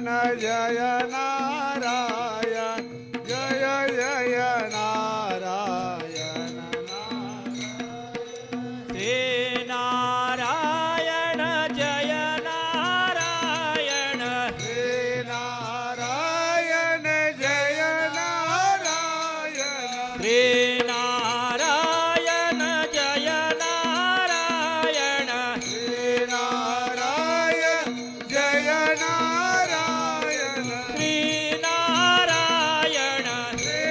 जय नारायण जय जय नारायण श्री नारायण जय नारायण श्री नारायण जय नारायण श्री नारायण जय नारायण श्री नारायण जय नारायण श्री नारायण श्री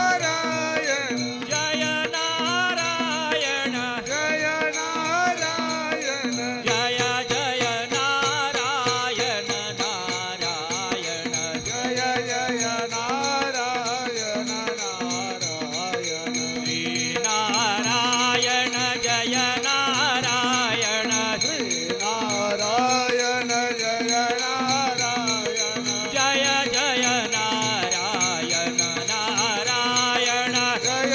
नारायण जय नारायण जय नारायण जय जय नारायण नारायण जय जय नारायण नारायण श्री नारायण जय नारायण श्री नारायण जय नारायण जय जय नारायण नारायण जय जय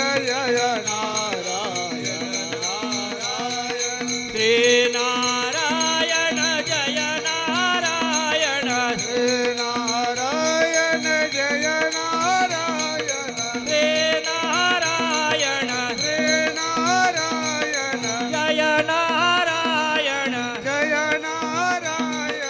नारायण नारायण श्री नारायण जय नारायण श्री नारायण जय नारायण श्री नारायण श्री नारायण जय नारायण जय नारायण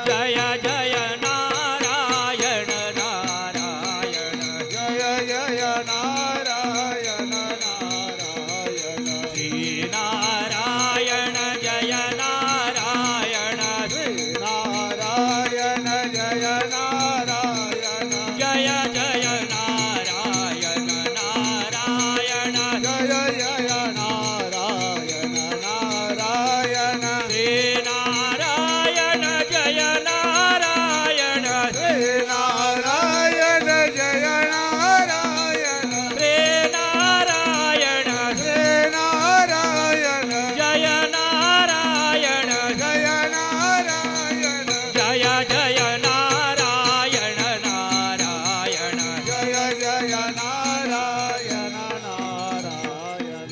जय जय नारायण नारायण जय जय नारायण नारायण श्री नारायण जय नारायण श्री नारायण जय नारायण जय जय नारायण नारायण जय जय नारायण नारायण श्री नारायण जय नारायण श्री नारायण जय नारायण श्री नारायण श्री नारायण जय नारायण जय नारायण जय जय नारायण नारायण जय जय नारायण नारायण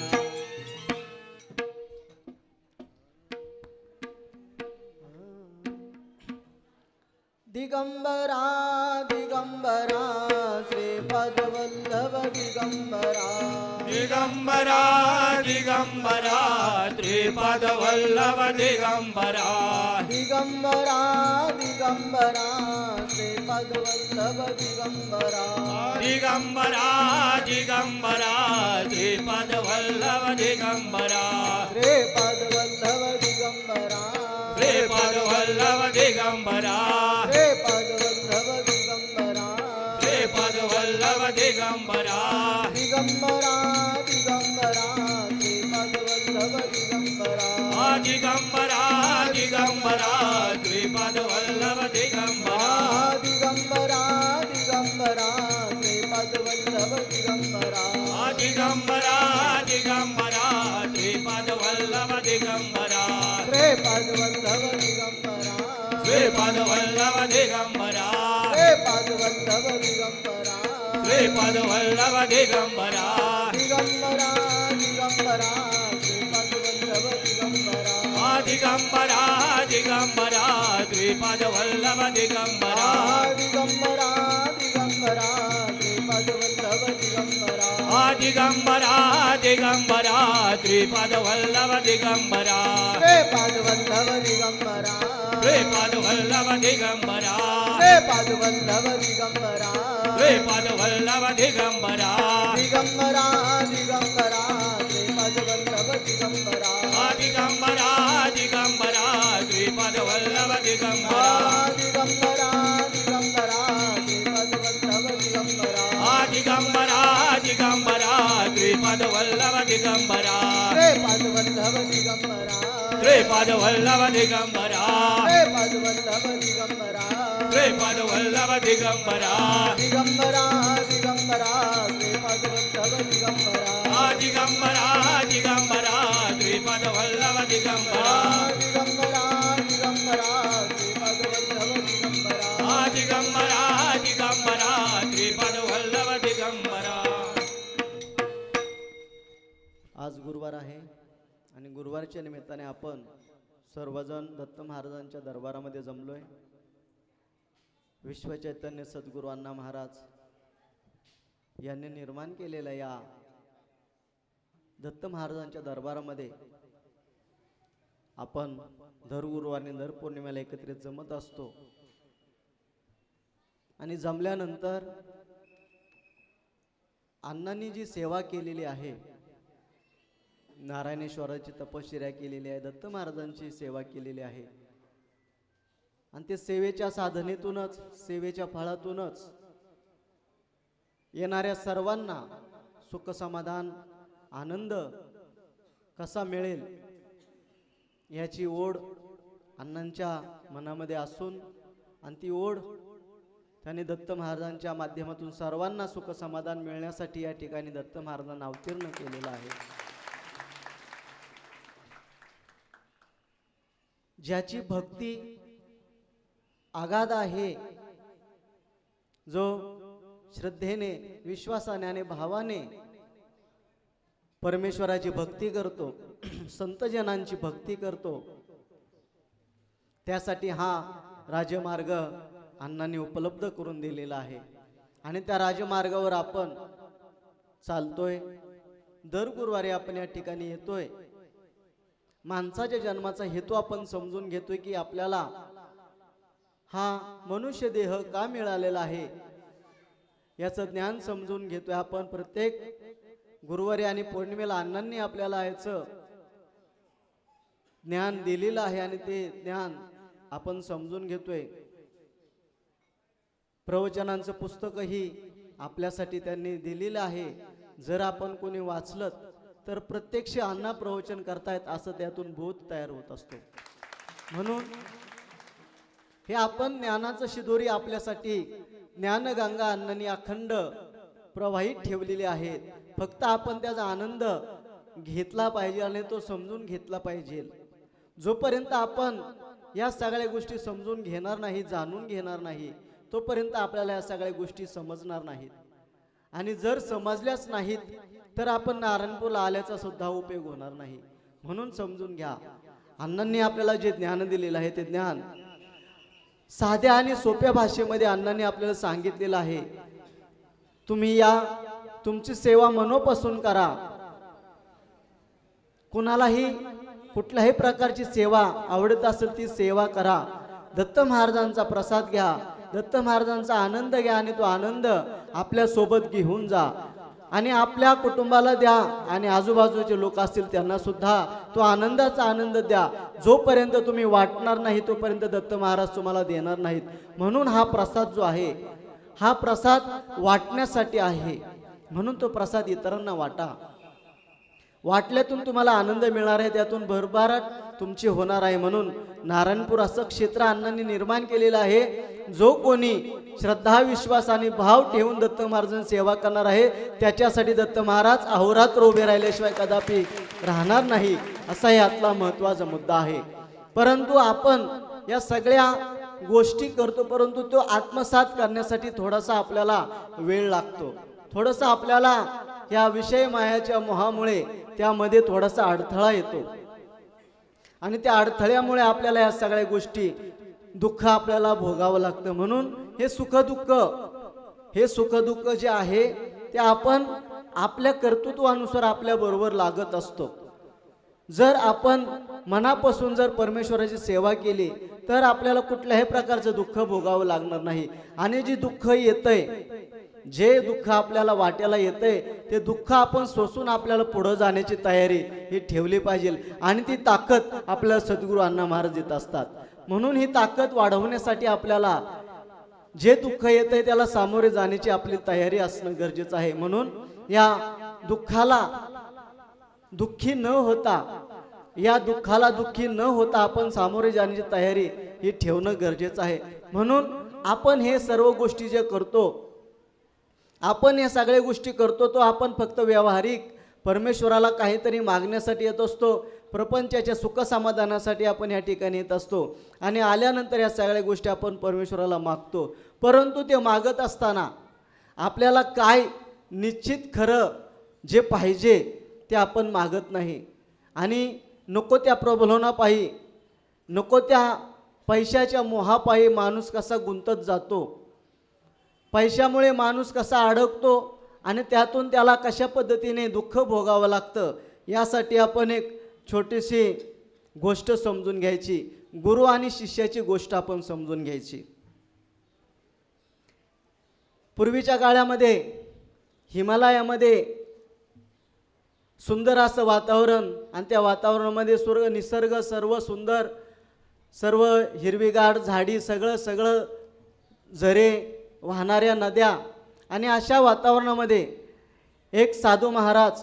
दिगंबरा दिगंबरा श्रीपदवल्लभ दिगंबरा दिगंबरा दिगंबरा त्रिपद वल्लभ दिगंबरा दिगंबरा दिगंबरा श्रीपदवल्लभ दिगंबरा दिगंबरा दिगंबरा त्रिपद वल्लभ दिगंबरा श्रीपदवल्लभ दिगंबरा त्रिपद वल्लभ दिगंबरा श्रीपदवल्लभ दिगंबरा त्रिपद वल्लभ दिगंबरा दिगंबरा दिगंबरा श्रीपदवल्लभ दिगंबरा दिगंबरा दिगंबरा त्रिपद वल्लभ दिगंबरा दिगंबरा दिगंबरा श्रीपदवल्लभ दिगंबरा दिगंबरा दिगंबरा त्रिपद वल्लभ दिगंबरा श्रीपदवल्लभ दिगंबरा श्रीपद वल्लभ दिगंबरा श्रीपदवल्लभ दिगंबरा श्रीपद वल्लभ दिगंबरा दिगंबरा दिगंबरा श्रीपदवल्लभ दिगंबरा दिगंबरा दिगंबरा त्रिपद वल्लभ दिगंबरा दिगंबरा दिगंबरा श्रीपदवल्लभ दिगंबरा दिगंबरा दिगंबरा त्रिपद वल्लभ दिगंबरा श्रीपदवल्लभ दिगंबरा श्रीपद वल्लभ दिगंबरा श्रीपदवल्लभ दिगंबरा श्रीपद वल्लभ दिगंबरा दिगंबरा दिगंबरा श्रीपदवल्लभ दिगंबरा दिगंबरा दिगंबरा त्रिपद वल्लभ दिगंबरा दिगंबरा दिगंबरा श्रीपदवल्लभ दिगंबरा दिगंबरा दिगंबरा त्रिपद वल्लभ दिगंबरा श्रीपदवल्लभ दिगंबरा श्रीपद वल्लभ दिगंबरा श्रीपदवल्लभ दिगंबरा श्रीपद वल्लभ दिगंबरा दिगंबरा दिगंबरा श्रीपदवल्लभ दिगंबरा दिगंबरा दिगंबरा त्रिपद वल्लभ दिगंबरा दिगंबरा दिगंबरा श्रीपदवल्लभ दिगंबरा दिगंबरा दिगंबरा त्रिपद वल्लभ दिगंबरा आज गुरुवार आहे आणि गुरुवारच्या निमित्ताने आपण सर्वजण दत्त महाराजांच्या दरबारामध्ये जमलोय. विश्वचैतन्य सद्गुरू अण्णा महाराज यांनी निर्माण केलेल्या या दत्त महाराजांच्या दरबारामध्ये आपण दर गुरुवार आणि दर पौर्णिमेला एकत्रित जमत असतो आणि जमल्यानंतर अण्णांनी जी सेवा केलेली आहे, नारायणेश्वराची तपश्चर्या केलेली आहे, दत्त महाराजांची सेवा केलेली आहे आणि ते सेवेच्या साधनेतूनच, सेवेच्या फळातूनच येणाऱ्या सर्वांना सुख समाधान आनंद कसा मिळेल याची ओढ अण्णांच्या मनामध्ये असून आणि ती ओढ त्यांनी दत्त महाराजांच्या माध्यमातून सर्वांना सुख समाधान मिळण्यासाठी या ठिकाणी दत्त महाराजांना अवतीर्ण केलेला आहे. ज्याची भक्ती आगाध आहे, जो श्रद्धेने, विश्वासाने आणि भावाने परमेश्वराची भक्ती करतो, संतजनांची भक्ती करतो, त्यासाठी हा राजमार्ग अण्णांनी उपलब्ध करून दिलेला आहे आणि त्या राजमार्गावर आपण चालतोय. दर गुरुवारी आपण या ठिकाणी येतोय. माणसाच्या जन्माचा हेतू आपण समजून घेतोय की आपल्याला हा मनुष्य देह का मिळालेला आहे याचं ज्ञान समजून घेतोय. आपण प्रत्येक गुरुवारी आणि पौर्णिमेला अण्णांनी आपल्याला याचं ज्ञान दिलेलं आहे आणि ते ज्ञान आपण समजून घेतोय. प्रवचनांचं पुस्तकही आपल्यासाठी त्यांनी दिलेलं आहे. जर आपण कोणी वाचलं तर प्रत्यक्ष अण्णा प्रवचन करतायत असं त्यातून बोध तयार होत असतो. म्हणून हे आपण ज्ञानाचं शिदोरी आपल्यासाठी ज्ञानगंगा अण्णांनी अखंड प्रवाहित ठेवलेली आहे. फक्त आपण त्याचा आनंद घेतला पाहिजे आणि तो समजून घेतला पाहिजे. जोपर्यंत आपण या सगळ्या गोष्टी समजून घेणार नाही, जाणून घेणार नाही, तोपर्यंत आपल्याला या सगळ्या गोष्टी समजणार नाहीत आणि जर समजल्याच नाहीत तर आपण नारायणपूरला आल्याचा सुद्धा उपयोग होणार नाही. म्हणून समजून घ्या, अण्णांनी आपल्याला जे ज्ञान दिलेलं आहे ते ज्ञान साध्या आणि सोप्या भाषेमध्ये अण्णांनी आपल्याला सांगितलेलं आहे. तुम्ही या तुमची सेवा मनोपासून करा. कुणालाही कुठल्याही प्रकारची सेवा आवडत असेल ती सेवा करा. दत्त महाराजांचा प्रसाद घ्या, दत्त महाराजांचा आनंद घ्या आणि तो आनंद आपल्या सोबत घेऊन जा आणि आपल्या कुटुंबाला द्या आणि आजूबाजूचे लोक असतील त्यांना सुद्धा तो आनंदाचा आनंद द्या. जोपर्यंत तुम्ही वाटणार नाही तोपर्यंत दत्त महाराज तुम्हाला देणार नाहीत. म्हणून हा प्रसाद जो आहे हा प्रसाद वाटण्यासाठी आहे. म्हणून तो प्रसाद इतरांना वाटा. वाटल्यातून तुम्हाला आनंद मिळणार आहे, त्यातून भरभराट तुमची होणार आहे. म्हणून नारायणपूर असं क्षेत्र अण्णांनी निर्माण केलेलं आहे. जो कोणी श्रद्धा, विश्वास आणि भाव ठेवून दत्त महाराजांची सेवा करणार आहे त्याच्यासाठी दत्त महाराज अहोरात्र उभे राहिल्याशिवाय कदापि राहणार नाही, असा यातला महत्त्वाचा मुद्दा आहे. परंतु आपण या सगळ्या गोष्टी करतो, परंतु तो आत्मसात करण्यासाठी थोडासा आपल्याला वेळ लागतो. थोडासा आपल्याला या विषय मायाच्या मोहामुळे त्यामध्ये थोडासा अडथळा येतो आणि त्या अडथळ्यामुळे आपल्याला या सगळ्या गोष्टी दुःख आपल्याला भोगावं लागतं. म्हणून हे सुख दुःख जे आहे ते आपण आपल्या कर्तृत्वानुसार आपल्या बरोबर लागत असतो. जर आपण मनापासून जर परमेश्वराची सेवा केली तर आपल्याला कुठल्याही प्रकारचं दुःख भोगावं लागणार नाही. आणि जे दुःख येतंय, जे दुःख आपल्याला वाट्याला येतंय ते दुःख आपण सोसून आपल्याला पुढे जाण्याची तयारी ही ठेवली पाहिजे आणि ती ताकद आपल्याला सद्गुरू अण्णा महाराज देत असतात. म्हणून ही ताकद वाढवण्यासाठी आपल्याला जे दुःख येतंय त्याला सामोरे जाण्याची आपली तयारी असणं गरजेचं आहे. म्हणून या दुःखाला दुःखी न होता, या दुःखाला दुःखी न होता आपण सामोरे जाण्याची तयारी ही ठेवणं गरजेचं आहे. म्हणून आपण हे सर्व गोष्टी जे करतो, आपण या सगळ्या गोष्टी करतो तो आपण फक्त व्यावहारिक परमेश्वराला काहीतरी मागण्यासाठी येत असतो. प्रपंचाच्या सुख समाधानासाठी आपण या ठिकाणी येत असतो आणि आल्यानंतर या सगळ्या गोष्टी आपण परमेश्वराला मागतो. परंतु ते मागत असताना आपल्याला काय निश्चित खरं जे पाहिजे ते आपण मागत नाही आणि नको त्या प्रलोभनापायी, नको त्या पैशाच्या मोहापायी माणूस कसा गुंतत जातो पैशामुळे माणूस कसा अडकतो आणि त्यातून त्याला कशा पद्धतीने दुःख भोगावं लागतं, यासाठी आपण एक छोटीशी गोष्ट समजून घ्यायची. गुरु आणि शिष्याची गोष्ट आपण समजून घ्यायची. पूर्वीच्या काळामध्ये हिमालयामध्ये सुंदर असं वातावरण आणि त्या वातावरणामध्ये निसर्ग सर्व सुंदर, सर्व हिरवीगार झाडी, सगळं झरे, वाहणाऱ्या नद्या, आणि अशा वातावरणामध्ये एक साधू महाराज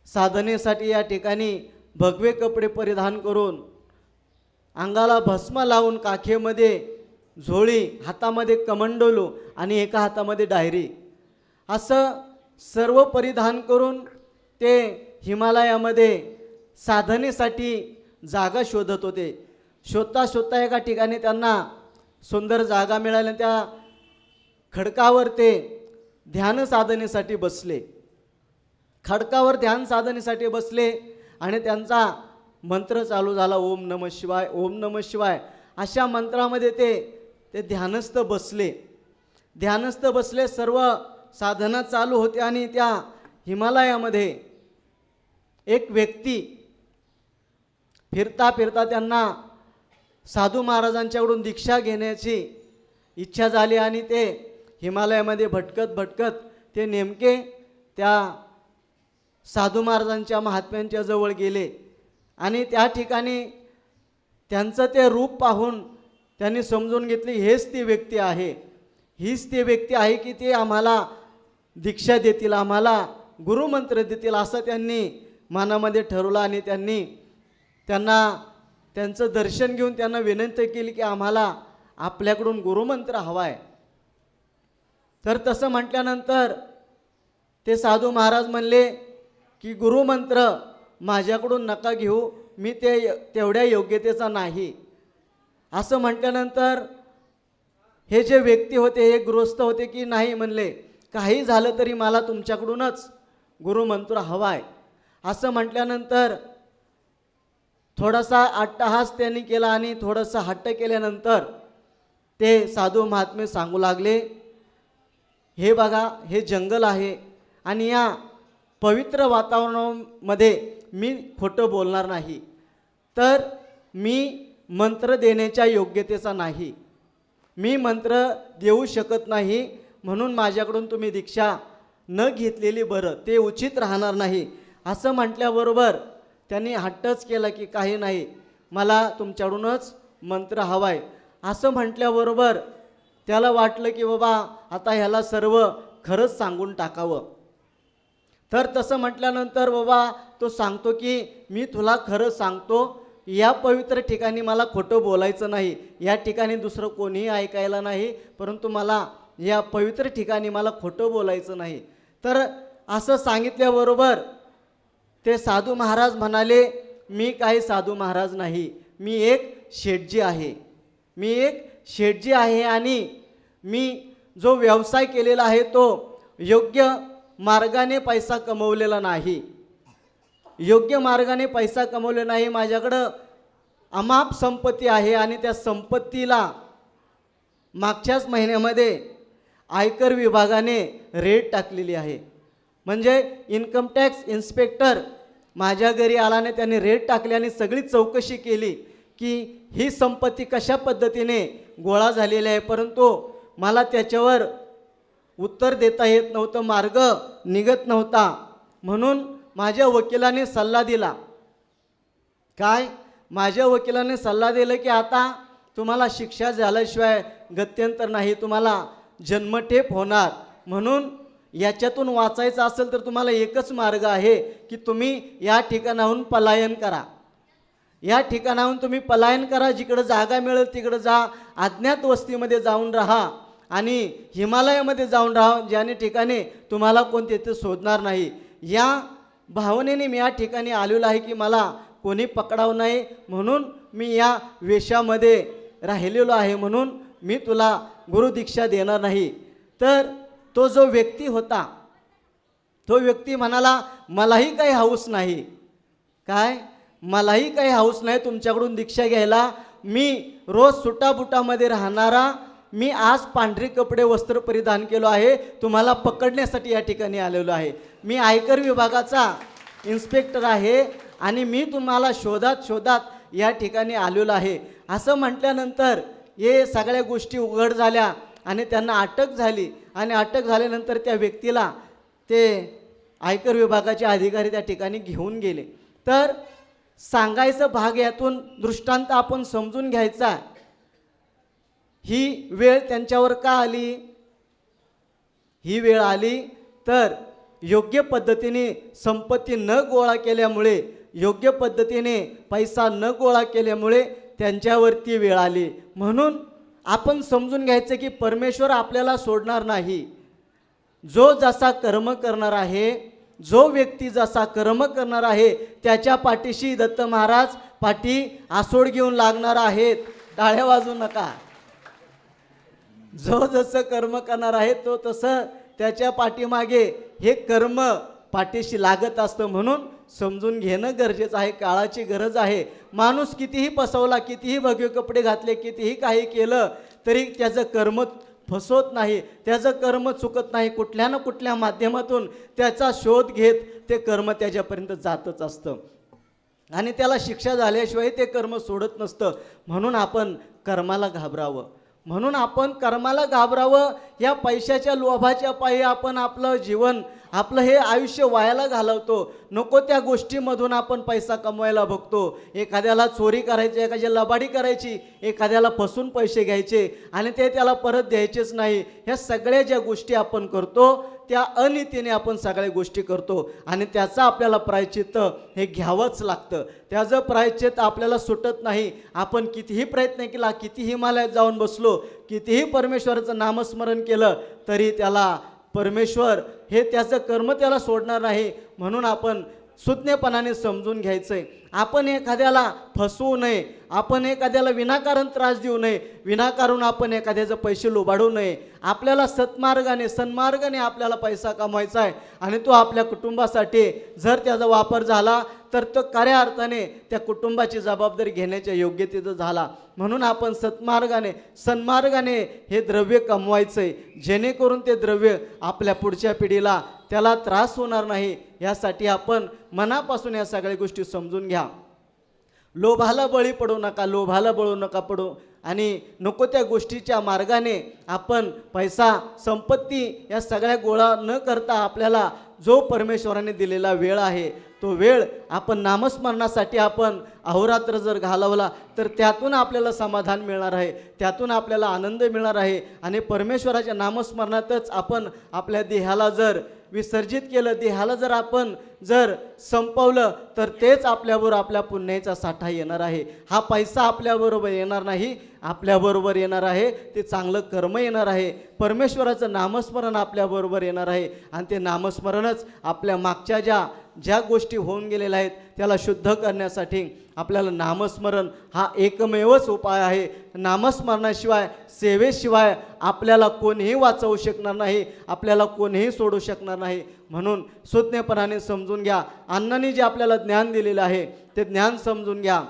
साधनेसाठी या ठिकाणी भगवे कपडे परिधान करून, अंगाला भस्म लावून, काखेमध्ये झोळी, हातामध्ये कमंडलू आणि एका हातामध्ये डायरी, असं सर्व परिधान करून ते हिमालयामध्ये साधनेसाठी जागा शोधत होते. शोधता एका ठिकाणी त्यांना सुंदर जागा मिळाली. त्या खडकावर ते ध्यान साधनेसाठी बसले. खडकावर ध्यान साधनेसाठी बसले आणि त्यांचा मंत्र चालू झाला, ओम नमः शिवाय, ओम नमः शिवाय. अशा मंत्रामध्ये ते ध्यानस्थ बसले. सर्व साधना चालू होते आणि त्या हिमालयामध्ये एक व्यक्ती फिरता त्यांना साधू महाराजांच्याकडून दीक्षा घेण्याची इच्छा झाली आणि ते हिमालयामध्ये भटकत ते नेमके त्या साधू महाराजांच्या महात्म्यांच्या जवळ गेले आणि त्या ठिकाणी त्यांचं ते रूप पाहून त्यांनी समजून घेतले, हेच ती व्यक्ती आहे, हीच ती व्यक्ती आहे की ते आम्हाला दीक्षा देतील, आम्हाला गुरुमंत्र देतील, असं त्यांनी मनामध्ये ठरवलं. आणि त्यांना त्यांचं दर्शन घेऊन त्यांना विनंती केली की आम्हाला आपल्याकडून गुरुमंत्र हवा आहे. तर तसं म्हटल्यानंतर ते साधू महाराज म्हणले की गुरुमंत्र माझ्याकडून नका घेऊ, मी तेवढ्या योग्यतेचा नाही. असं म्हटल्यानंतर हे जे व्यक्ती होते, हे गृहस्थ होते, की नाही म्हणले, काही झालं तरी मला तुमच्याकडूनच गुरुमंत्र हवा आहे. असं म्हटल्यानंतर थोडासा अट्टहास त्यांनी केला आणि थोडंसं हट्ट केल्यानंतर ते साधू महात्मे सांगू लागले, हे बघा, हे जंगल आहे आणि या पवित्र वातावरणामध्ये मी खोटं बोलणार नाही, तर मी मंत्र देण्याच्या योग्यतेचा नाही, मी मंत्र देऊ शकत नाही, म्हणून माझ्याकडून तुम्ही दीक्षा न घेतलेली बरं, ते उचित राहणार नाही. असं म्हटल्याबरोबर त्यांनी हट्टच केला की काही नाही, मला तुमच्याकडूनच मंत्र हवा आहे. असं म्हटल्याबरोबर त्याला वाटलं की बाबा आता ह्याला सर्व खरंच सांगून टाकावं. तर तसं म्हटल्यानंतर बाबा तो सांगतो की मी तुला खरं सांगतो, या पवित्र ठिकाणी मला खोटं बोलायचं नाही, या ठिकाणी दुसरं कोणीही ऐकायला नाही, परंतु मला या पवित्र ठिकाणी मला खोटं बोलायचं नाही. तर असं सांगितल्याबरोबर ते साधू महाराज म्हणाले, मी काही साधू महाराज नाही, मी एक शेठजी आहे, मी एक शेठजी आहे आणि मी जो व्यवसाय केलेला आहे तो योग्य मार्गाने पैसा कमवलेला नाही, योग्य मार्गाने पैसा कमवले नाही. माझ्याकडं अमाप संपत्ती आहे आणि त्या संपत्तीला मागच्याच महिन्यामध्ये आयकर विभागाने रेड टाकलेली आहे. म्हणजे इन्कम टॅक्स इन्स्पेक्टर माझ्या घरी आल्याने त्यांनी रेड टाकली आणि सगळी चौकशी केली की ही संपत्ती कशा पद्धतीने गोळा झालेली आहे, परंतु मला त्याच्यावर उत्तर देता येत नव्हतं, मार्ग निघत नव्हता. म्हणून माझ्या वकिलाने सल्ला दिला, काय, माझ्या वकिलाने सल्ला दिला की आता तुम्हाला शिक्षा झाल्याशिवाय गत्यंतर नाही, तुम्हाला जन्मठेप होणार, म्हणून याच्यातून वाचायचं असेल तर तुम्हाला एकच मार्ग आहे की तुम्ही या ठिकाणाहून पलायन करा, या ठिकाणाहून तुम्ही पलायन करा, जिकडं जागा मिळेल तिकडं जा, अज्ञात वस्तीमध्ये जाऊन राहा आणि हिमालयामध्ये जाऊन राहा, ज्याने ठिकाणी तुम्हाला कोण तिथे शोधणार नाही. या भावनेने मी या ठिकाणी आलेलो आहे की मला कोणी पकडावं नाही, म्हणून मी या वेशामध्ये राहिलेलो आहे, म्हणून मी तुला गुरुदीक्षा देणार नाही. तर तो जो व्यक्ती होता, तो व्यक्ती म्हणाला, मलाही काही हौस नाही, काय, मलाही काही हौस नाही तुमच्याकडून दीक्षा घ्यायला, मी रोज सुटाबुटामध्ये राहणारा मी आज पांढरे कपडे वस्त्र परिधान केलो आहे, तुम्हाला पकडण्यासाठी या ठिकाणी आलेलो आहे. मी आयकर विभागाचा इन्स्पेक्टर आहे आणि मी तुम्हाला शोधात या ठिकाणी आलेलो आहे. असं म्हटल्यानंतर हे सगळ्या गोष्टी उघड झाल्या आणि त्यांना अटक झाली आणि अटक झाल्यानंतर त्या व्यक्तीला ते आयकर विभागाचे अधिकारी त्या ठिकाणी घेऊन गेले. तर सांगायचं भाग यातून दृष्टांत आपण समजून घ्यायचा. ही वेळ त्यांच्यावर का आली? ही वेळ आली तर योग्य पद्धतीने संपत्ती न गोळा केल्यामुळे, योग्य पद्धतीने पैसा न गोळा केल्यामुळे त्यांच्यावरती वेळ आली. म्हणून आपण समजून घ्यायचं की परमेश्वर आपल्याला सोडणार नाही. जो जसा कर्म करणार आहे, जो व्यक्ती जसा कर्म करणार आहे त्याच्या पाठीशी दत्त महाराज पाठी आसोड घेऊन लागणार आहेत. टाळ्या वाजवू नका. जो जसं कर्म करणार आहे तो तसं त्याच्या पाठीमागे हे कर्म पाठीशी लागत असतं. म्हणून समजून घेणं गरजेचं आहे. काळाची गरज आहे. माणूस कितीही फसवला, कितीही भगवे कपडे घातले, कितीही काही केलं तरी त्याचं कर्म फसवत नाही, त्याचं कर्म चुकत नाही. कुठल्या ना कुठल्या माध्यमातून त्याचा शोध घेत ते कर्म त्याच्यापर्यंत जातच असतं आणि त्याला शिक्षा झाल्याशिवाय ते कर्म सोडत नसतं. म्हणून आपण कर्माला घाबरावं. म्हणून आपण कर्माला घाबरावं. या पैशाच्या लोभाच्या पायी आपण आपलं जीवन, आपलं हे आयुष्य वायाला घालवतो. नको त्या गोष्टीमधून आपण पैसा कमवायला बघतो. एखाद्याला चोरी करायची, एखाद्याला लबाडी करायची, एखाद्याला फसून पैसे घ्यायचे आणि ते त्याला परत द्यायचेच नाही. ह्या सगळ्या ज्या गोष्टी आपण करतो त्या अनितीने आपण सगळ्या गोष्टी करतो आणि त्याचं आपल्याला प्रायश्चित्त हे घ्यावंच लागतं. त्याचं प्रायश्चित्त आपल्याला सुटत नाही. आपण कितीही प्रयत्न केला, किती हिमालयात जाऊन बसलो, कितीही परमेश्वराचं नामस्मरण केलं तरी त्याला परमेश्वर हे त्याचं कर्म त्याला सोडणार नाही. म्हणून आपण सुज्ञपणाने समजून घ्यायचंय. आपण एखाद्याला फसवू नये, आपण एखाद्याला विनाकारण त्रास देऊ नये, विनाकारण आपण एखाद्याचे पैसे लुबाडू नये. आपल्याला सन्मार्गाने आपल्याला पैसा कमवायचा आहे आणि तो आपल्या कुटुंबासाठी जर त्याचा वापर झाला तर तो खऱ्या अर्थाने त्या कुटुंबाची जबाबदारी घेण्याच्या योग्यतेचं झाला. म्हणून आपण सन्मार्गाने हे द्रव्य कमवायचंय, जेणेकरून ते द्रव्य आपल्या पुढच्या पिढीला त्याला त्रास होणार नाही. यासाठी आपण मनापासून या सगळ्या गोष्टी समजून घ्या. लोभाला बळी पडू नका पडू आणि नको त्या गोष्टीच्या मार्गाने आपण पैसा, संपत्ती या सगळ्या गोळा न करता आपल्याला जो परमेश्वराने दिलेला वेळ आहे तो वेळ आपण नामस्मरणासाठी आपण अहोरात्र जर घालवला तर त्यातून आपल्याला समाधान मिळणार आहे, त्यातून आपल्याला आनंद मिळणार आहे. आणि परमेश्वराच्या नामस्मरणातच आपण आपल्या देहाला जर विसर्जित केलं, देहाला जर आपण संपवलं तर तेच आपल्याबरोबर आपल्या पुण्याचा साठा येणार आहे. हा पैसा आपल्याबरोबर येणार नाही, आपल्याबरोबर येणार आहे ते चांगलं कर्म येणार आहे. परमेश्वराचं नामस्मरण आपल्याबरोबर येणार आहे आणि ते नामस्मरणच आपल्या मागच्या ज्या गोष्टी होऊन गेलेल्या आहेत त्याला शुद्ध करण्यासाठी आपल्याला नामस्मरण हा एकमेवच उपाय आहे. नामस्मरणाशिवाय, सेवेशिवाय आपल्याला कोणीही वाचवू शकणार नाही, आपल्याला कोणीही सोडू शकणार नाही. म्हणून सुज्ञपणाने समजून घ्या. अण्णांनी जे आपल्याला ज्ञान दिलेलं आहे ते ज्ञान समजून घ्या.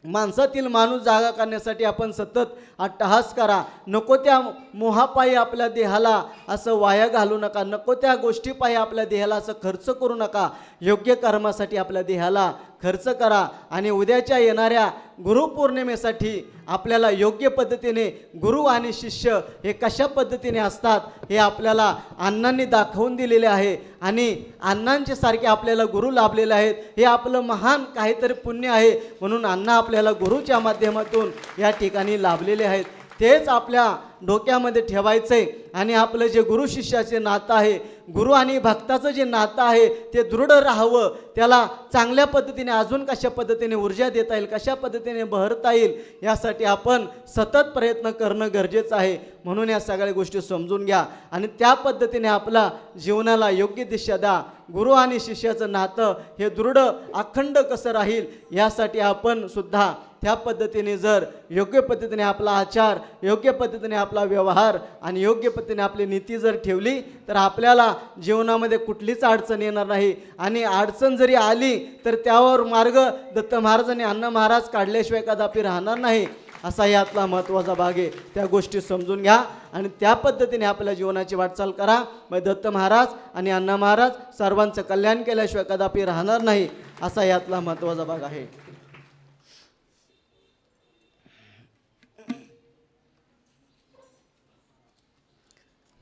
माणसातील माणूस जागा करण्यासाठी आपण सतत अट्टहास करा. नको त्या मोहापायी आपल्या देहाला असं वाया घालू नका, नको त्या गोष्टीपायी आपल्या देहाला असं खर्च करू नका. योग्य कर्मासाठी आपल्या देहाला खर्च करा आणि उद्याच्या येणाऱ्या गुरुपौर्णिमेसाठी आपल्याला योग्य पद्धतीने गुरु आणि शिष्य हे कशा पद्धतीने असतात हे आपल्याला अण्णांनी दाखवून दिलेले आहे आणि अण्णांचे सारखे आपल्याला गुरु लाभलेले आहेत. हे आपलं महान काहीतरी पुण्य आहे. म्हणून अण्णा आपल्याला गुरुच्या माध्यमातून या ठिकाणी लाभलेले आहेत. तेच आपल्या डोक्यामध्ये ठेवायचंय आणि आपलं जे गुरु शिष्याचे नातं आहे, गुरु आणि भक्ताचं जे नातं आहे ते दृढ राहावं. त्याला चांगल्या पद्धतीने अजून कशा पद्धतीने ऊर्जा देता येईल, कशा पद्धतीने बहरता येईल यासाठी आपण सतत प्रयत्न करणं गरजेचं आहे. म्हणून या सगळ्या गोष्टी समजून घ्या आणि त्या पद्धतीने आपला जीवनाला योग्य दिशा द्या. गुरु आणि शिष्याचं नातं हे दृढ अखंड कसं राहील यासाठी आपण सुद्धा त्या पद्धतीने जर योग्य पद्धतीने आपला आचार, योग्य पद्धतीने आपला व्यवहार आणि योग्य पद्धतीने आपली नीती जर ठेवली तर आपल्याला जीवनामध्ये कुठलीच अडचण येणार नाही. आणि अडचण जरी आली तर त्यावर मार्ग दत्त महाराज आणि अण्णा महाराज काढल्याशिवाय कदापि राहणार नाही. असा यातला महत्त्वाचा भाग आहे. त्या गोष्टी समजून घ्या आणि त्या पद्धतीने आपल्या जीवनाची वाटचाल करा. मग दत्त महाराज आणि अण्णा महाराज सर्वांचं कल्याण केल्याशिवाय कदापि राहणार नाही, असा यातला महत्त्वाचा भाग आहे.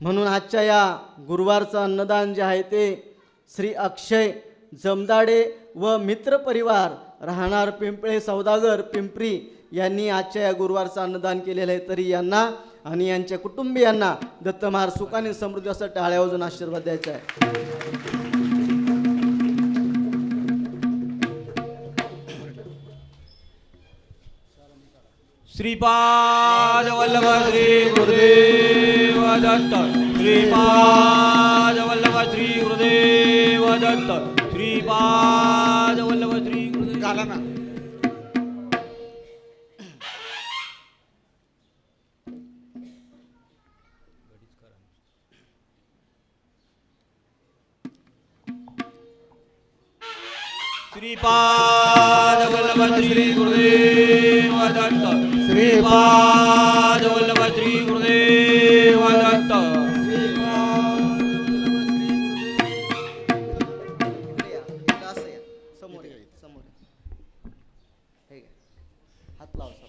म्हणून आजच्या या गुरुवारचं अन्नदान जे आहे ते श्री अक्षय जमदाडे व मित्र परिवार राहणार पिंपळे सौदागर पिंपरी यांनी आजच्या या गुरुवारचं अन्नदान केलेलं आहे. तरी यांना आणि यांच्या कुटुंबियांना दत्त महाराज सुखाने समृद्धी असं टाळ्या वाजवून आशीर्वाद द्यायचा आहे. श्रीपाद वल्लभ श्री गुरुदेव दत्त. श्रीपाद वल्लभ श्री गुरुदेव दत्त. श्रीपाद वल्लभ श्री गुरुदेव. घाला ना. श्रीपाद वल्लभ श्री गुरुदेव दत्त. श्रीपाद वल्लभ श्री गुरुदेव दत्त.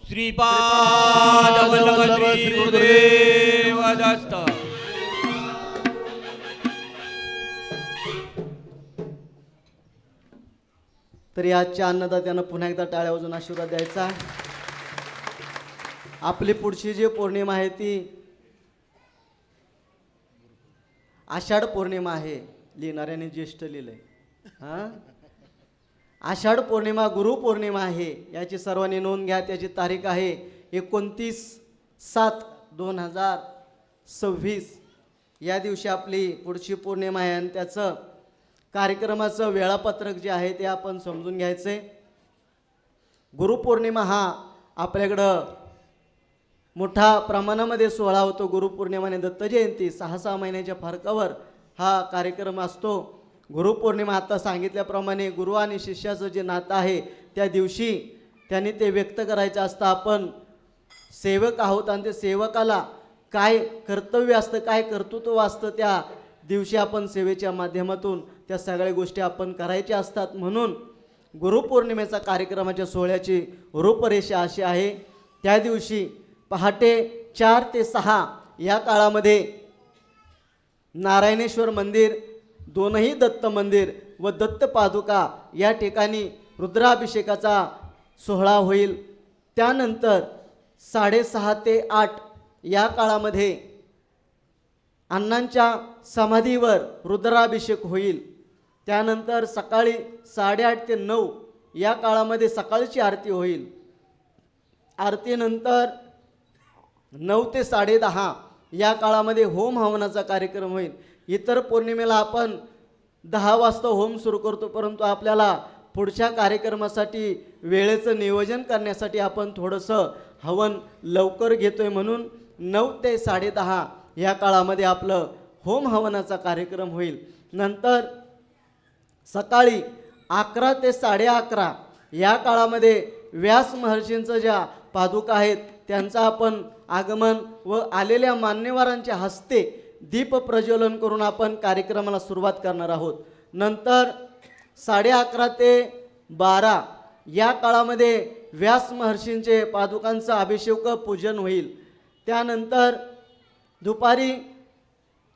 श्रीपाद वल्लभ श्री गुरुदेव दत्त. तरी आजच्या अन्नदात्यानं पुन्हा एकदा टाळ्या वाजवून आशीर्वाद द्यायचा. आपली पुढची जी पौर्णिमा आहे ती आषाढ पौर्णिमा आहे. लिहिणाऱ्याने ज्येष्ठ लिहिलंय. हां, आषाढ पौर्णिमा गुरुपौर्णिमा आहे. याची सर्वांनी नोंद घ्या. त्याची तारीख आहे 29/7/2026. या दिवशी आपली पुढची पौर्णिमा आहे आणि त्याचं कार्यक्रमाचं वेळापत्रक जे आहे ते आपण समजून घ्यायचं आहे. गुरुपौर्णिमा हा आपल्याकडं मोठ्या प्रमाणामध्ये सोहळा होतो. गुरुपौर्णिमा आणि दत्त जयंती 6-6 महिन्याच्या फरकावर हा कार्यक्रम असतो. गुरुपौर्णिमा आता सांगितल्याप्रमाणे गुरु आणि शिष्याचं जे नातं आहे त्या दिवशी त्यांनी ते व्यक्त करायचं असतं. आपण सेवक आहोत आणि ते सेवकाला काय कर्तव्य असतं, काय कर्तृत्व असतं, त्या दिवशी आपण सेवेच्या माध्यमातून त्या सगळ्या गोष्टी आपण करायच्या असतात. म्हणून गुरुपौर्णिमेचा कार्यक्रमाच्या सोहळ्याची रूपरेषा अशी आहे. त्या दिवशी पहाटे 4 ते 6 या काळामध्ये नारायणेश्वर मंदिर, दोनही दत्त मंदिर व दत्त पादुका या ठिकाणी रुद्राभिषेकाचा सोहळा होईल. त्यानंतर 6:30 ते 8 या काळामध्ये अण्णांच्या समाधीवर रुद्राभिषेक होईल. त्यानंतर सकाळी 8:30 ते 9 या काळामध्ये सकाळची आरती होईल. आरतीनंतर 9 ते 10:30 या काळामध्ये होम हवनाचा कार्यक्रम होईल. इतर पौर्णिमेला आपण 10 वाजता होम सुरू करतो, परंतु आपल्याला पुढच्या कार्यक्रमासाठी वेळेचं नियोजन करण्यासाठी आपण थोडंसं हवन लवकर घेतोय. म्हणून 9 ते 10:30 या काळामध्ये आपलं होम हवनाचा कार्यक्रम होईल. नंतर सकाळी 11 ते 11:30 या काळामध्ये व्यास महर्षींचं ज्या पादुका आहेत त्यांचं आपण आगमन व आलेल्या मान्यवरांच्या हस्ते दीप प्रज्वलन करून आपण कार्यक्रमाला सुरुवात करणार आहोत. नंतर 11:30 ते 12 या काळामध्ये व्यास महर्षींचे पादुकांचं अभिषेक पूजन होईल. त्यानंतर दुपारी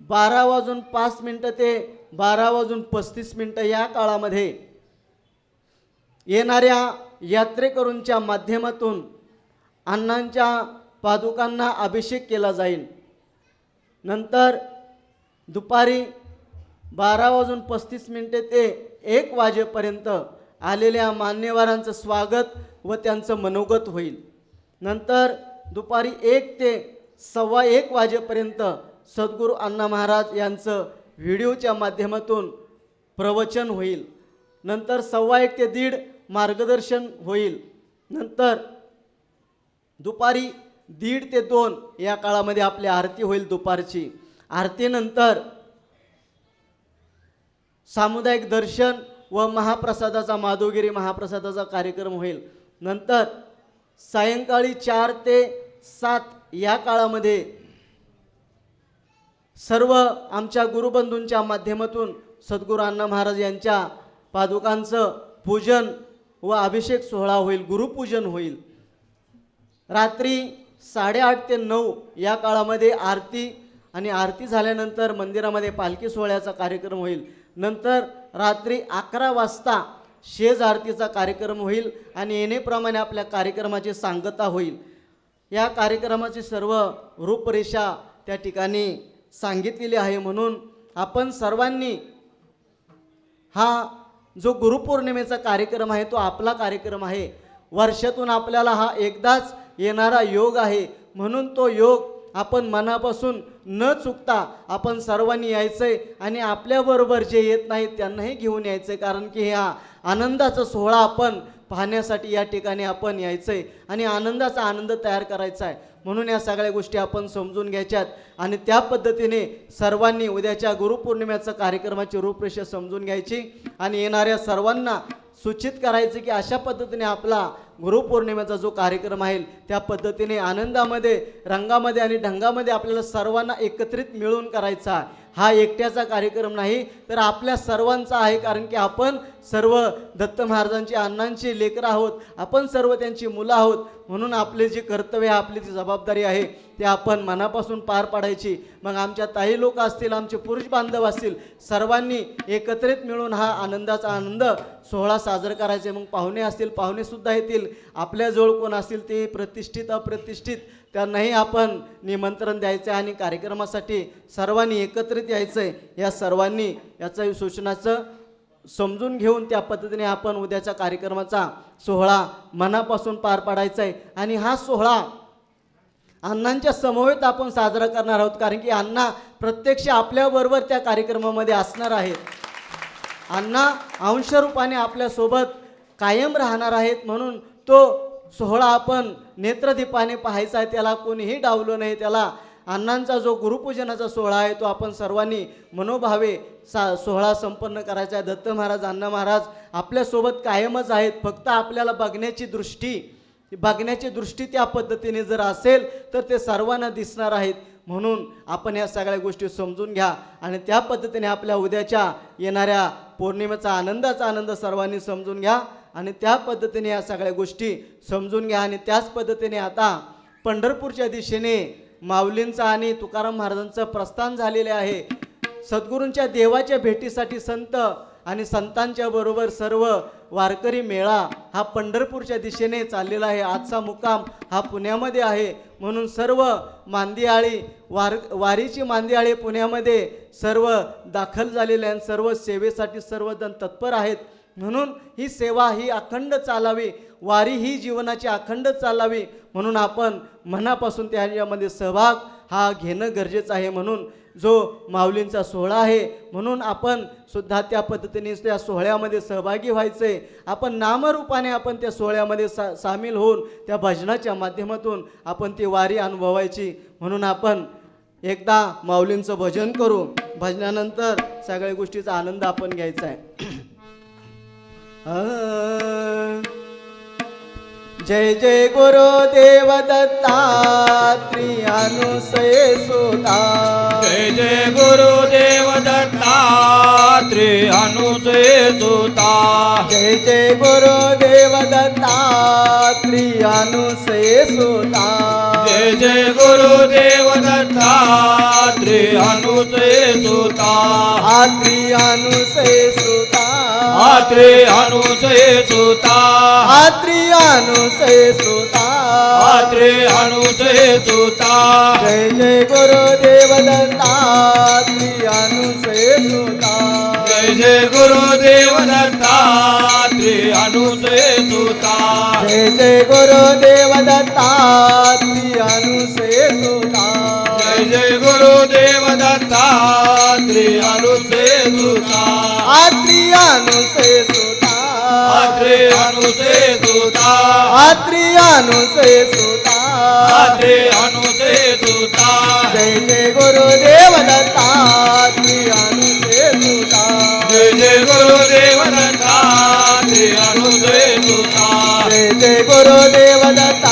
12:05 ते 12:35 या काळामध्ये येणाऱ्या यात्रेकरूंच्या माध्यमातून अण्णांच्या पादुकांना अभिषेक केला जाईल. नंतर दुपारी 12:35 ते 1 वाजेपर्यंत आलेल्या मान्यवरांचं स्वागत व त्यांचं मनोगत होईल. नंतर दुपारी 1 ते 1:15 वाजेपर्यंत सद्गुरू अण्णा महाराज यांचं व्हिडिओच्या माध्यमातून प्रवचन होईल. नंतर 1:15 ते 1:30 मार्गदर्शन होईल. नंतर दुपारी 1:30 ते 2 या काळामध्ये आपली आरती होईल दुपारची. आरतीनंतर सामुदायिक दर्शन व महाप्रसादाचा माधवगिरी महाप्रसादाचा कार्यक्रम होईल. नंतर सायंकाळी 4 ते 7 या काळामध्ये सर्व आमच्या गुरुबंधूंच्या माध्यमातून सद्गुरू अण्णा महाराज यांच्या पादुकांचं पूजन व अभिषेक सोहळा होईल, गुरुपूजन होईल. रात्री 8:30 ते 9 या काळामध्ये आरती आणि आरती झाल्यानंतर मंदिरामध्ये पालखी सोहळ्याचा कार्यक्रम होईल. नंतर रात्री 11 वाजता शेज आरतीचा कार्यक्रम होईल आणि येणेप्रमाणे आपल्या कार्यक्रमाची सांगता होईल. या कार्यक्रमाची सर्व रूपरेषा त्या ठिकाणी सांगितलेली आहे. म्हणून आपण सर्वांनी हा जो गुरुपौर्णिमेचा कार्यक्रम आहे तो आपला कार्यक्रम आहे. वर्षातून आपल्याला हा एकदाच येणारा योग आहे. म्हणून तो योग आपण मनापासून न चुकता आपण सर्वांनी यायचं आहे आणि आपल्याबरोबर जे येत नाहीत त्यांनाही घेऊन यायचं आहे. कारण की हा आनंदाचा सोहळा आपण पाहण्यासाठी या ठिकाणी आपण यायचं आहे आणि आनंदाचा आनंद तयार करायचा आहे. म्हणून या सगळ्या गोष्टी आपण समजून घ्यायच्यात आणि त्या पद्धतीने सर्वांनी उद्याच्या गुरुपौर्णिमेचा कार्यक्रमाची रूपरेषा समजून घ्यायची आणि येणाऱ्या सर्वांना सूचित करायचं की अशा पद्धतीने आपला गुरुपौर्णिमेचा जो कार्यक्रम आहे त्या पद्धतीने आनंदामध्ये, रंगामध्ये आणि ढंगामध्ये आपल्याला सर्वांना एकत्रित मिळून करायचा आहे. हा एकट्याचा कार्यक्रम नाही तर आपल्या सर्वांचा आहे. कारण की आपण सर्व दत्त महाराजांची अण्णांची लेकरं आहोत, आपण सर्व त्यांची मुलं आहोत. म्हणून आपले जे कर्तव्य आहे, आपली जी जबाबदारी आहे ते आपण मनापासून पार पाडायची. मग आमच्या ताई लोक असतील, आमचे पुरुष बांधव असतील, सर्वांनी एकत्रित मिळून हा आनंदाचा आनंद सोहळा साजरा करायचे. मग पाहुणे असतील, पाहुणेसुद्धा येतील. आपल्याजवळ कोण असतील ते प्रतिष्ठित अप्रतिष्ठित त्यांनाही आपण निमंत्रण द्यायचं आहे आणि कार्यक्रमासाठी सर्वांनी एकत्रित यायचं आहे. या सर्वांनी याचं सूचनाचं समजून घेऊन त्या पद्धतीने आपण उद्याच्या कार्यक्रमाचा सोहळा मनापासून पार पाडायचा आहे. आणि हा सोहळा अण्णांच्या समवेत आपण साजरा करणार आहोत. कारण की अण्णा प्रत्यक्ष आपल्याबरोबर त्या कार्यक्रमामध्ये असणार आहेत. अण्णा अंशरूपाने आपल्यासोबत कायम राहणार आहेत. म्हणून तो सोहळा आपण नेत्रदीपाने पाहायचा आहे. त्याला कोणीही डावलं नाही. त्याला अण्णांचा जो गुरुपूजनाचा सोहळा आहे तो आपण सर्वांनी मनोभावे सोहळा संपन्न करायचा आहे. दत्त महाराज, अण्णा महाराज आपल्यासोबत कायमच आहेत. फक्त आपल्याला बघण्याची दृष्टी त्या पद्धतीने जर असेल तर ते सर्वांना दिसणार आहेत. म्हणून आपण या सगळ्या गोष्टी समजून घ्या आणि त्या पद्धतीने आपल्या उद्याच्या येणाऱ्या पौर्णिमेचा आनंदाचा आनंद सर्वांनी समजून घ्या आणि त्या पद्धतीने या सगळ्या गोष्टी समजून घ्या. आणि त्याच पद्धतीने आता पंढरपूरच्या दिशेने माऊलींचा आणि तुकाराम महाराजांचं प्रस्थान झालेले आहे. सद्गुरूंच्या देवाच्या भेटीसाठी संत आणि संतांच्या बरोबर सर्व वारकरी मेळा हा पंढरपूरच्या दिशेने चाललेला आहे. आजचा मुक्काम हा पुण्यामध्ये आहे. म्हणून सर्व मांदियाळी वारीची मांदियाळी पुण्यामध्ये सर्व दाखल झालेले आणि सर्व सेवेसाठी सर्वजण तत्पर आहेत. म्हणून ही सेवा ही अखंड चालावी, वारी ही जीवनाची अखंड चालावी. म्हणून आपण मनापासून त्याच्यामध्ये सहभाग हा घेणं गरजेचं आहे. म्हणून जो माऊलींचा सोहळा आहे म्हणून आपण सुद्धा त्या पद्धतीने त्या सोहळ्यामध्ये सहभागी व्हायचं आहे. आपण नामरूपाने आपण त्या सोहळ्यामध्ये सामील होऊन त्या भजनाच्या माध्यमातून आपण ती वारी अनुभवायची. म्हणून आपण एकदा माऊलींचं भजन करू. भजनानंतर सगळ्या गोष्टीचा आनंद आपण घ्यायचा आहे. जय जय गुरुदेव दत्तात्री अनुसये सुता. जय जय गुरुदेव दत्तात्रे अनुसये सुता. जय जय गुरुदेव दत्तात्री अनुसये सुता. जय जय गुरुदेव दत्तात्रे अनुसये सुता. आत्री अनुसये सुता. आत्रे अनुसये सुता. आत्री अनुसये सुता. आत्रे अनुसये सुता. जय जय गुरुदेव दत्तात्री अनुसये सुता. जय जय गुरुदेव दत्तात्रे अनुसये सुता. जय जय गुरुदेव दत्तात्री अनुसये सुता. जय जय गुरुदेव दत्तात्रे अनुसये सुता. आत्री अनुसये सुता. आत्रे अनुसये सुता. आत्री अनुसये सुता. आत्रे अनुसये सुता. जय जय गुरुदेव दत्तात्री अनुसये सुता. जय जय गुरुदेव दत्तात्रे अनुसये सुता. जय जय गुरुदेव दत्ता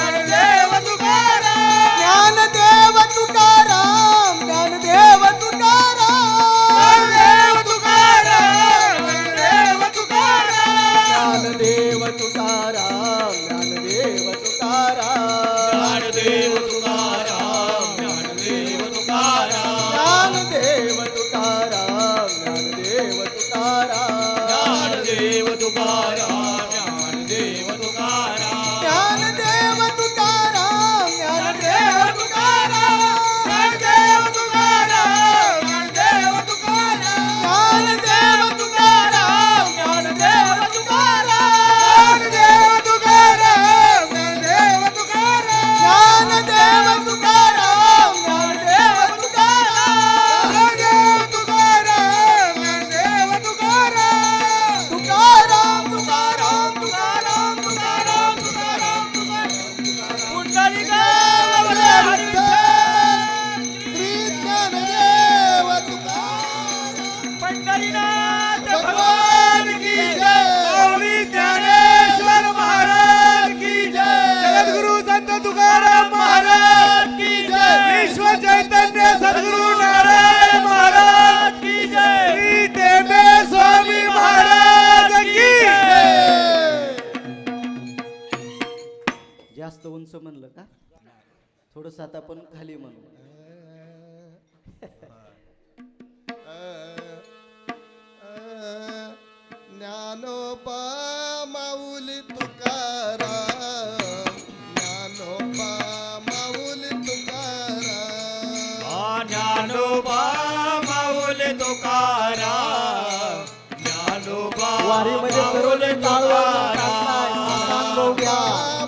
जास्त उंच म्हणलं का थोडस आता आपण खाली म्हणू ज्ञानोबा माऊली तुकाराम ज्ञानोबा माऊली तुकाराम ज्ञानोबा माऊली तुकाराम ज्ञानोबा वारीमध्ये सर्वजण टाळवाजवून टाकताय. आता अनुभव घ्या.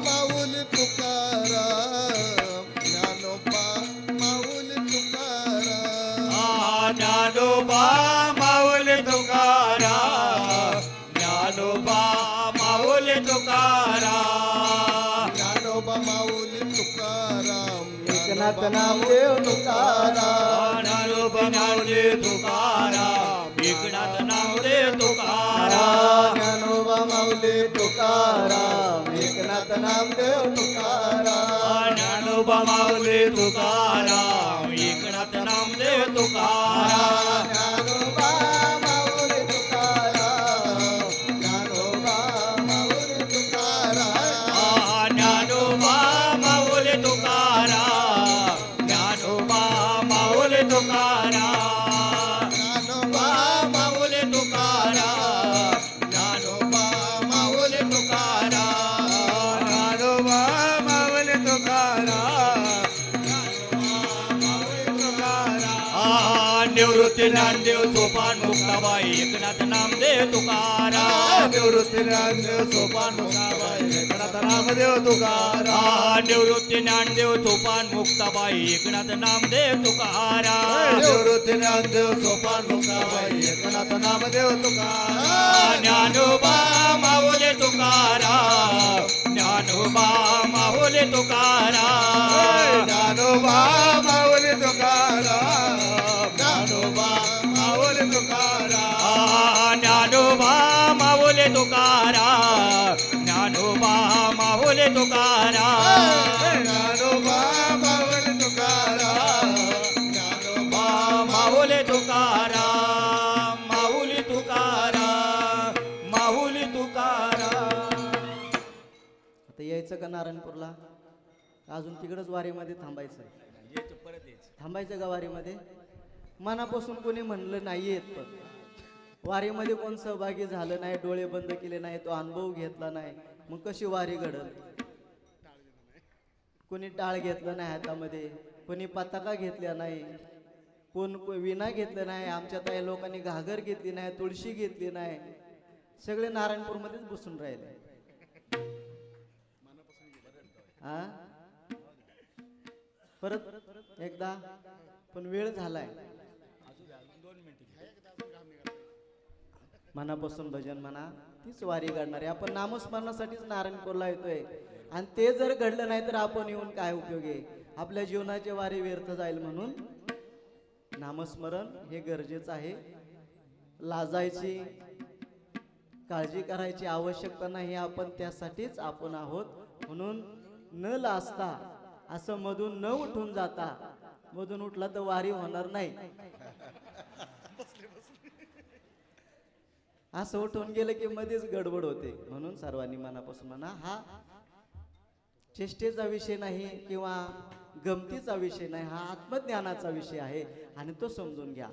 माऊली तुकाराम ज्ञानोबा माऊली तुकाराम ज्ञानोबा माऊली तुकाराम ज्ञानोबा माऊली तुकाराम ज्ञानोबा माऊली तुकाराम एकनाथ नामदेव तुकाराम ज्ञानोबा माऊली तुकाराम एकनाथ नामदेव तुकाराम ज्ञानोबा माऊली तुकाराम एकनाथ नामदेव तुकाराम ज्ञानोबा माऊली तुकाराम एकनाथ नामदेव तुकाराम ज्ञानोबा माऊली तुकाराम ज्ञानोबा माऊली तुकाराम ज्ञानोबा माऊली तुकाराम ज्ञानोबा माऊली तुकाराम ज्ञानोबा माऊली तुकाराम ज्ञानोबा माऊली तुकाराम ज्ञानोबा माऊली तुकाराम निवृत्ती ज्ञानदेव सोपान मुक्ताबाई एकनाथ नामदेव तुकाराम निवृत्ती ज्ञानदेव सोपान मुक्ताबाई एकनाथ नामदेव तुकाराम निवृत्ती ज्ञानदेव सोपान मुक्ताबाई एकनाथ नामदेव तुकाराम निवृत्ती ज्ञानदेव सोपान मुक्ताबाई एकनाथ नामदेव तुकाराम ज्ञानोबा माऊली तुकाराम ज्ञानोबा माऊली तुकाराम ज्ञानोबा माऊली तुकाराम ज्ञानोबा माऊली तुकाराम ज्ञानोबा माऊली तुकाराम ज्ञानोबा माऊली तुकाराम ज्ञानोबा माऊली तुकाराम ज्ञानोबा माऊली तुकाराम माऊली तुकाराम माऊली तुकाराम आता यायचं का नारायणपूरला अजून तिकडच वारीमध्ये थांबायचं थांबायचं का वारीमध्ये मनापासून कोणी म्हणलं नाही येत पण वारीमध्ये कोण सहभागी झालं नाही डोळे बंद केले नाही तो अनुभव घेतला नाही मग कशी वारी घडल कोणी टाळ घेतलं नाही हातामध्ये कोणी पताका घेतल्या नाही कोण विना घेतलं नाही आमच्या काही लोकांनी घागर घेतली नाही तुळशी घेतली नाही सगळे नारायणपूरमध्येच बसून राहिले हा परत एकदा पण वेळ झालाय मनापासून भजन म्हणा तीच वारी घडणार आहे आपण नामस्मरणासाठीच नारायणपूरला येतोय आणि ते जर घडलं नाही तर आपण येऊन काय उपयोग आहे आपल्या जीवनाची वारी व्यर्थ जाईल म्हणून नामस्मरण हे गरजेचं आहे लाजायची काळजी करायची आवश्यकता नाही आपण त्यासाठीच आपण आहोत म्हणून न लाजता असं मधून न उठून जाता मधून उठला तर वारी होणार नाही असं उठून गेलं की मध्येच गडबड होते म्हणून सर्वांनी मनापासून म्हणा हा चेष्टेचा विषय नाही किंवा गमतीचा विषय नाही हा आत्मज्ञानाचा विषय आहे आणि तो समजून घ्या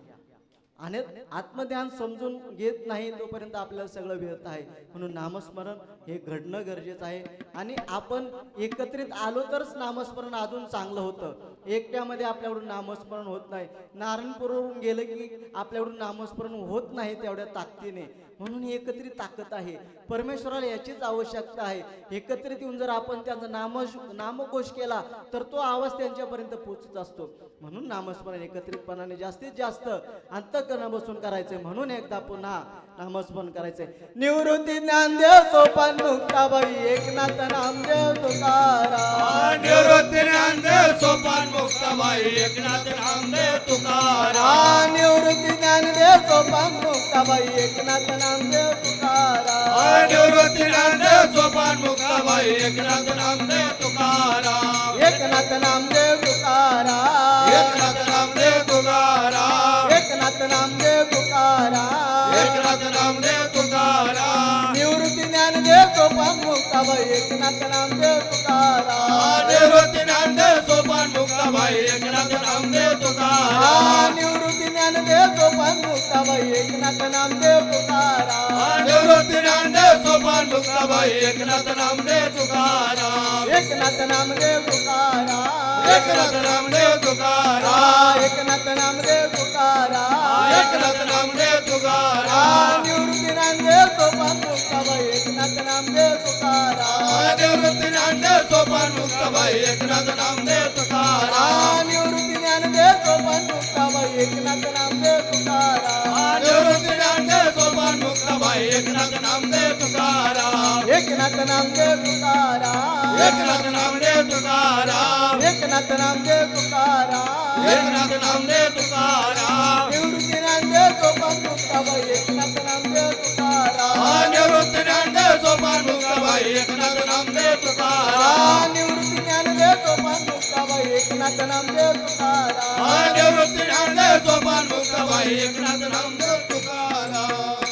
आणि आत्मज्ञान समजून घेत नाही तोपर्यंत आपल्याला सगळं व्यर्थ आहे म्हणून नामस्मरण हे घडणं गरजेचं आहे आणि आपण एकत्रित आलो तरच नामस्मरण अजून चांगलं होतं एकट्यामध्ये आपल्याकडून नामस्मरण होत नाही नारायणपूरवरून गेलं की आपल्याकडून नामस्मरण होत नाही तेवढ्या ताकदीने म्हणून ही एकत्रित ताकद आहे परमेश्वराला याचीच आवश्यकता आहे एकत्रित येऊन जर आपण त्यांचा नामघोष केला तर तो आवाज त्यांच्यापर्यंत पोहोचत असतो म्हणून नामस्मरण एकत्रितपणाने जास्तीत जास्त अंतःकरण बसून करायचंय म्हणून एकदा पुन्हा नामस्मरण करायचंय निवृत्ती ज्ञानदेव सोपान मुक्ताबाई एकनाथ नामदेव तुकाराम निवृत्ती ज्ञानदेव सोपान मुक्ताबाई एकनाथ नामदेव तुकाराम निवृत्ती ज्ञानदेव सोपान मुक्ताबाई एकनाथ नामदेव तुकाराम निवृत्ती ज्ञानदेव सोपान मुक्ताबाई एकनाथ नामदेव तुकाराम एकनाथ नामदेव तुकाराम एकनाथ नामदेव तुकाराम एकनाथ एकनाथ नामदेव तुकाराम एकनाथ नामदेव तुकाराम निवृत्ती ज्ञानदेव सोपान मुक्ताबाई एकनाथ नामदेव तुकाराम निवृत्ती नामदेव सोपान मुक्ताबाई एकनाथ नामदेव तुकाराम निवृत्ती ज्ञानदेव सोपान मुक्ताबाई एकनाथ नामदेव तुकाराम निवृत्ती नामदेव सोपान मुक्ताबाई एकनाथ नामदेव तुकाराम एकनाथ नामदेव तुकाराम एकनाथ नामदेव तुकाराम एकनाथ नामदेव तुकाराम एकनाथ नामदेव तुकाराम निवृत्ती नामदेव सोपान मुक्ताबाई एकनाथ नामदेव तुकाराम निवृत्ती नामदेव सोपान मुक्ताबाई एकनाथ नामदेव तुकाराम निवृत्ती ज्ञानदेव सोपान मुक्ताबाई एकनाथ नामदेव तुकाराम निवृत्ती नामदेव सोपान मुक्ताबाई एकनाथ नामदेव तुकाराम एकनाथ नामदेव तुकाराम एकनाथ नामदेव तुकाराम एकनाथ नामदेव तुकाराम एकनाथ नामदेव तुकाराम निवृत्ती ज्ञानदेव सोपान मुक्ताबाई एकनाथ नामदेव तुकाराम निवृत्ती नामदेव सोपान मुक्ताबाई एकनाथ नामदेव तुकाराम निवृत्ती ज्ञानदेव सोपान मुक्ताबाई एकनाथ नामदेव तुकाराम निवृत्ती नामदेव सोपान मुक्ताबाई एकनाथ नामदेव तुकाराम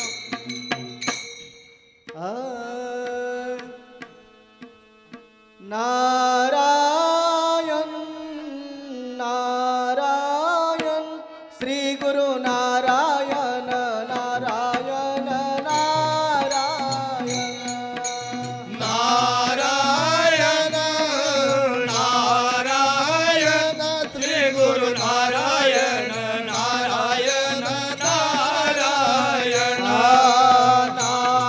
नारायण नारायण श्री गुरु नारायण नारायण नारायण नारायण नारायण श्री गुरु नारायण नारायण नारायण नारायण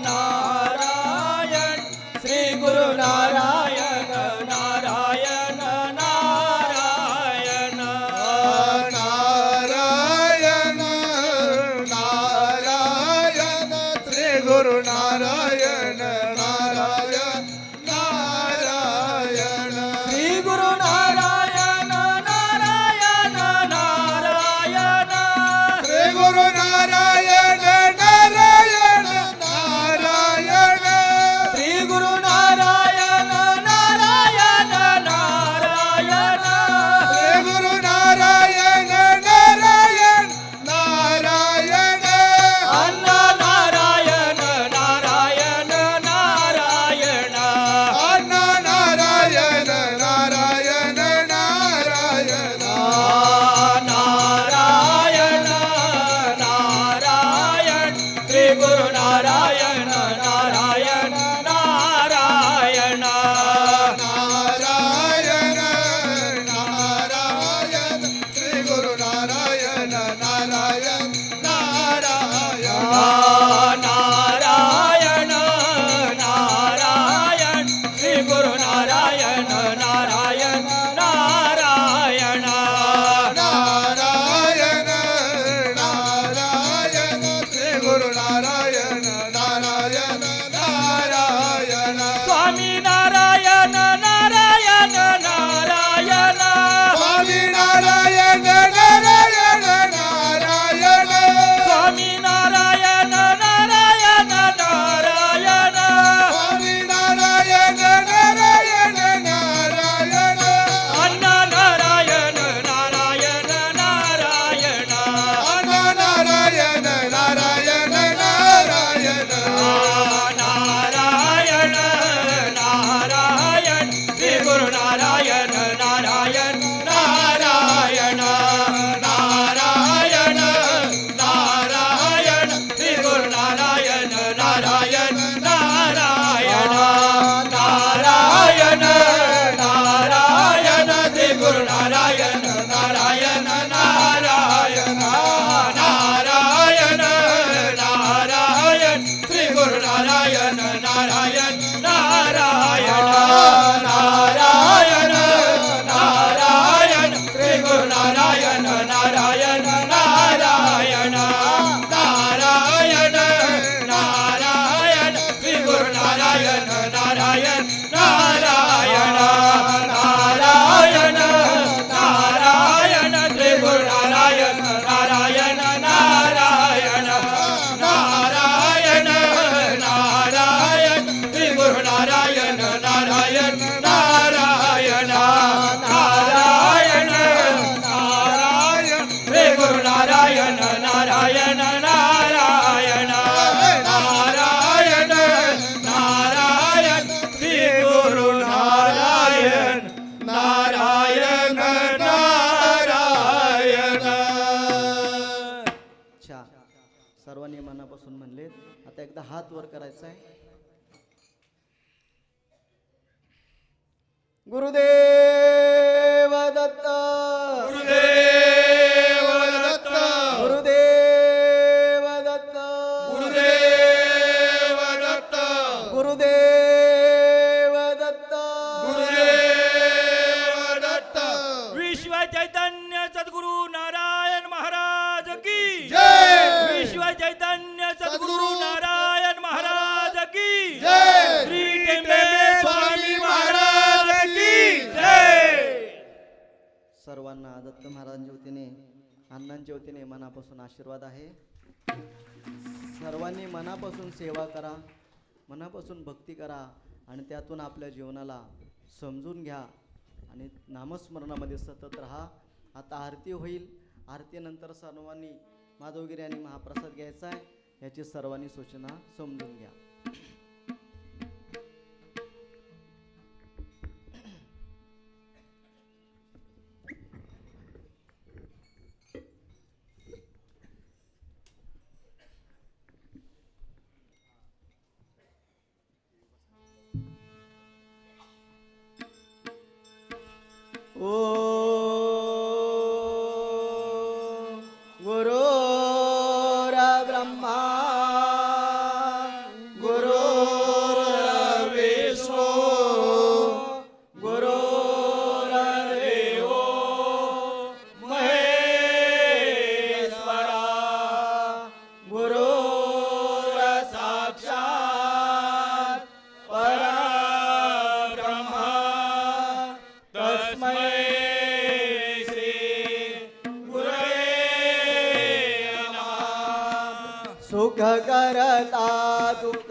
नारायण श्री गुरु नारायण नारायण नारायण नारायण नारायण श्री गुरु नारायण नारायण नारायण श्री गुरु नारायण नारायण नारायण श्री गुरु नारायण नारायण नारायण श्री गुरु नारायण नारायण नारायण श्री गुरु नारायण नारायण नारायण अण्णा नारायण नारायण मनापासून म्हणले. आता एकदा हात वर करायचा आहे. गुरुदेव दत्त, गुरुदेव दत्त, गुरुदेव दत्त, गुरुदेव दत्त, गुरुदेव दत्त, गुरुदेव दत्त. विश्व चैतन्य सद्गुरु नारायण महाराज की जय. विश्व चैतन्य सद्गुरु नारायण महाराज की जय. श्री टेंबे स्वामी महाराज की जय. सर्वांना दत्त महाराजांच्या वतीने अण्णांच्या वतीने मनापासून आशीर्वाद आहे. सर्वांनी मनापासून सेवा करा, मनापासून भक्ती करा आणि त्यातून आपल्या जीवनाला समजून घ्या आणि नामस्मरणामध्ये सतत राहा. आता आरती होईल. आरतीनंतर सर्वांनी माधवगिरी आणि महाप्रसाद घ्यायचा आहे. याची सर्वांनी सूचना समजून घ्या. ओ गुरुर्ब्रह्मा गुरुर्विष्णू गुरुर्देवो महेश्वरा गुरुर्साक्षात् परब्रह्मा तस्मै श्री गुरवे नमः. सुख करता दुःख